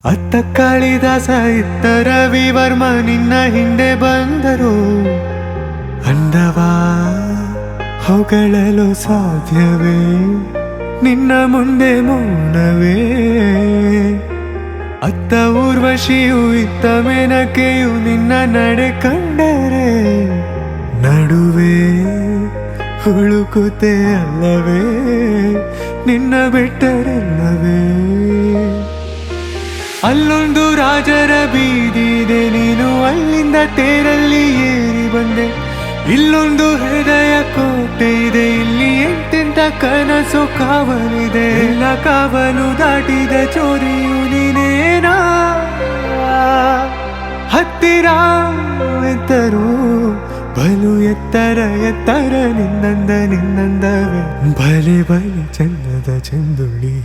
ಅತ್ತ ಕಾಳಿದಾಸ ಇತ್ತ ರವಿವರ್ಮ ನಿನ್ನ ಹಿಂದೆ ಬಂದರು. ಅಂದವಾ ಹೊಗಳಲು ಸಾಧ್ಯವೇ ನಿನ್ನ ಮುಂದೆ ಮೌನವೇ. ಅತ್ತ ಊರ್ವಶಿಯು ಇತ್ತ ಮೇನಕೆಯು ನಿನ್ನ ನಡೆ ಕಂಡರೆ ನಡುವೆ ಹುಳುಕುತೆ ಅಲ್ಲವೇ ನಿನ್ನ ಬಿಟ್ಟರೆಲ್ಲವೇ. ಅಲ್ಲೊಂದು ರಾಜರ ಬೀದಿದೆ ನೀನು ಅಲ್ಲಿಂದ ತೇರಲ್ಲಿ ಏರಿ ಬಂದೆ. ಇಲ್ಲೊಂದು ಹೃದಯ ಕೋಟೆ ಇದೆ ಇಲ್ಲಿ ಎಂತೆಂತ ಕನಸು ಕಾವಲಿದೆ. ಎಲ್ಲ ಕಾವಲು ದಾಟಿದ ಚೋರಿಯು ನೀನೇನಾ. ಹತ್ತಿರ ಎತ್ತರು ಬಲು ಎತ್ತರ ಎತ್ತರ ನಿನ್ನಂದವೇ. ಬಲೆ ಬಲೆ ಚಂದದ ಚಂದುಳಿ